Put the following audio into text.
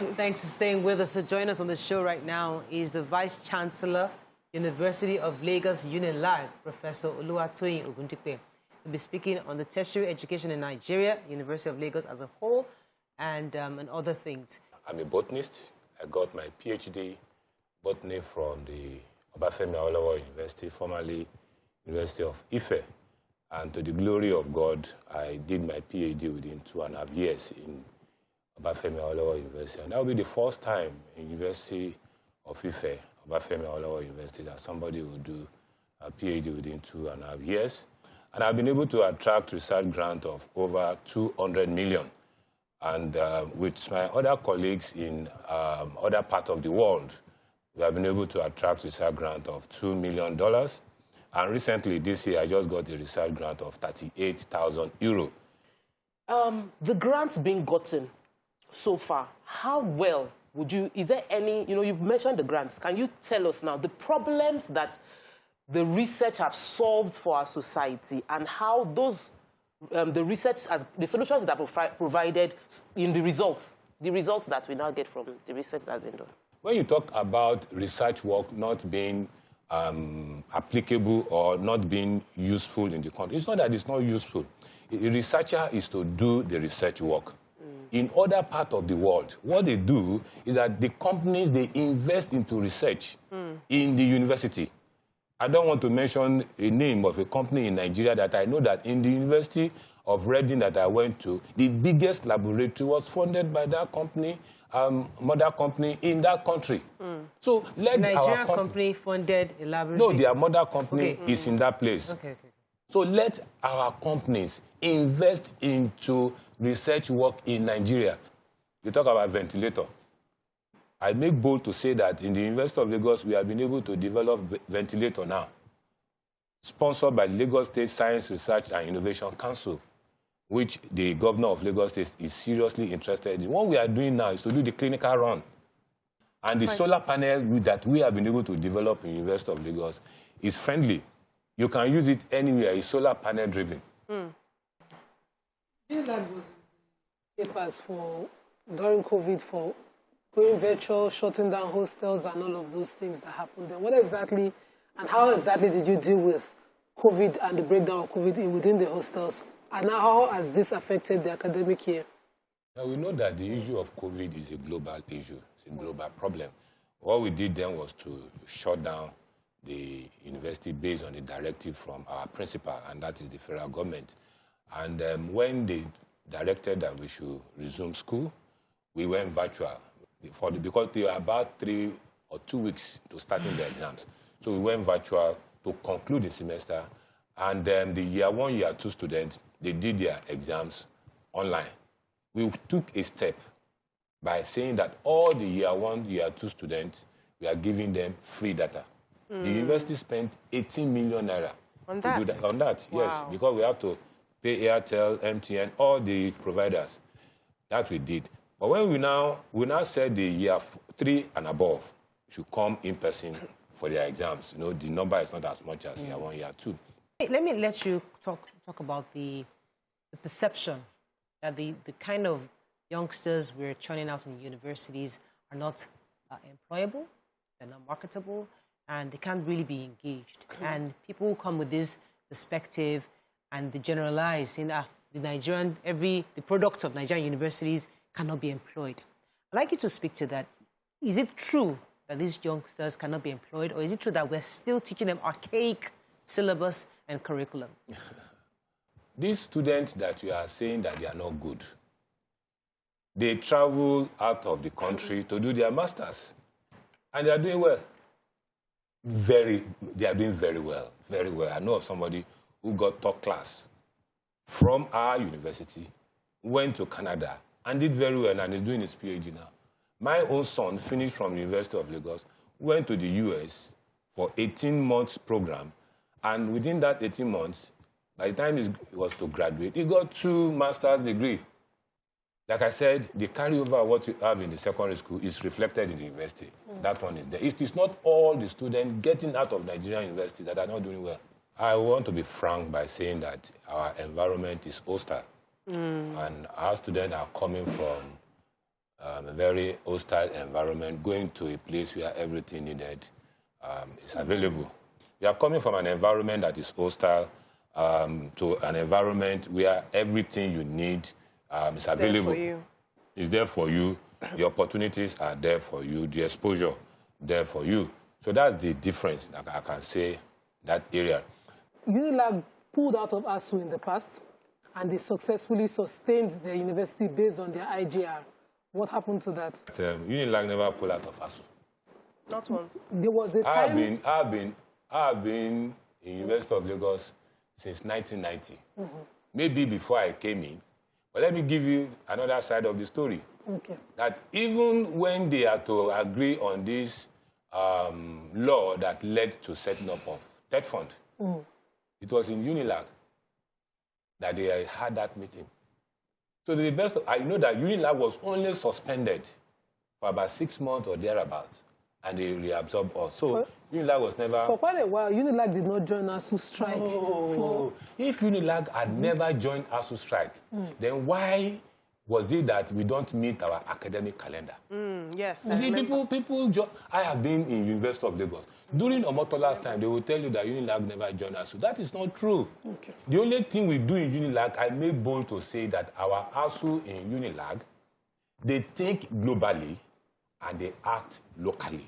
Thanks for staying with us. So join us on the show right now is the Vice Chancellor, University of Lagos, UNILAG, Professor Ogundipe. We'll be speaking on the tertiary education in Nigeria, University of Lagos as a whole, and other things. I'm a botanist. I got my PhD botany from the Obafemi Awolowo University, formerly University of Ife. And to the glory of God, I did my PhD within 2.5 years in Obafemi Awolowo University. And that will be the first time in University of Ife, Obafemi Awolowo University, that somebody will do a PhD within 2.5 years. And I've been able to attract research grant of over 200 million. And with my other colleagues in other parts of the world, we have been able to attract research grant of $2 million. And recently, this year, I just got a research grant of €38,000. The grants being gotten so far, how well would you, is there any, you've mentioned the grants. Can you tell us now the problems that the research have solved for our society and how those, the solutions that are provided in the results that we now get from the research that's been done? When you talk about research work not being applicable or not being useful in the country, it's not that it's not useful. A researcher is to do the research work. In other parts of the world, what they do is that the companies, they invest into research in the university. I don't want to mention a name of a company in Nigeria that I know that in the University of Reading that I went to, the biggest laboratory was funded by that company, mother company in that country. So let Nigerian company funded a laboratory? No, their mother company is in that place. Okay. So let our companies invest into research work in Nigeria. You talk about ventilator. I make bold to say that in the University of Lagos, we have been able to develop ventilator now, sponsored by the Lagos State Science Research and Innovation Council, which the governor of Lagos State is seriously interested in. What we are doing now is to do the clinical run. And the solar panel that we have been able to develop in the University of Lagos is friendly. You can use it anywhere. It's solar panel driven. UNILAG was in papers during COVID for going virtual, shutting down hostels and all of those things that happened then. What exactly and how exactly did you deal with COVID and the breakdown of COVID within the hostels? And how has this affected the academic year? Now, we know that the issue of COVID is a global issue. It's a global problem. What we did then was to shut down the university based on the directive from our principal, and that is the federal government. And when they directed that we should resume school, we went virtual because they were about 3 or 2 weeks to starting the exams. So we went virtual to conclude the semester, and then the year 1, year 2 students, they did their exams online. We took a step by saying that all the year 1, year 2 students, we are giving them free data. The university spent 18 million naira on that? to do that. On that, wow. Yes, because we have to pay Airtel, MTN, all the providers. That we did. But when we now said the year 3 and above should come in person for their exams. The number is not as much as year 1, year 2. Let me let you talk about the perception that the kind of youngsters we're churning out in universities are not employable, they're not marketable, and they can't really be engaged. And people who come with this perspective and they generalize, saying that the product of Nigerian universities cannot be employed. I'd like you to speak to that. Is it true that these youngsters cannot be employed, or is it true that we're still teaching them archaic syllabus and curriculum? These students that you are saying that they are not good, they travel out of the country to do their masters, and they are doing well. They are doing very well, very well. I know of somebody who got top class from our university, went to Canada, and did very well, and is doing his PhD now. My own son finished from the University of Lagos, went to the US for 18 months program, and within that 18 months, by the time he was to graduate, he got 2 master's degrees. Like I said, the carryover of what you have in the secondary school is reflected in the university. That one is there. It is not all the students getting out of Nigerian universities that are not doing well. I want to be frank by saying that our environment is hostile. And our students are coming from a very hostile environment, going to a place where everything needed is available. You are coming from an environment that is hostile to an environment where everything you need is available. It's there for you. The opportunities are there for you. The exposure there for you. So that's the difference that I can say that area. UNILAG pulled out of ASUU in the past, and they successfully sustained their university based on their IGR. What happened to that? UNILAG never pulled out of ASUU. Not once. There was a time... I've been in University of Lagos since 1990. Maybe before I came in. But let me give you another side of the story. Okay. That even when they had to agree on this law that led to setting up of TED Fund, it was in UNILAG that they had that meeting. So to the best I know that UNILAG was only suspended for about 6 months or thereabouts, and they reabsorbed us. So UNILAG was never... For quite a while, UNILAG did not join ASUU strike. If UNILAG had never joined ASUU strike, then why was it that we don't meet our academic calendar? Yes. You see, I have been in University of Lagos. During Omotola's time, they will tell you that UNILAG never joined ASUU. That is not true. Okay. The only thing we do in UNILAG, I make bold to say that our ASUU in UNILAG, they think globally and they act locally.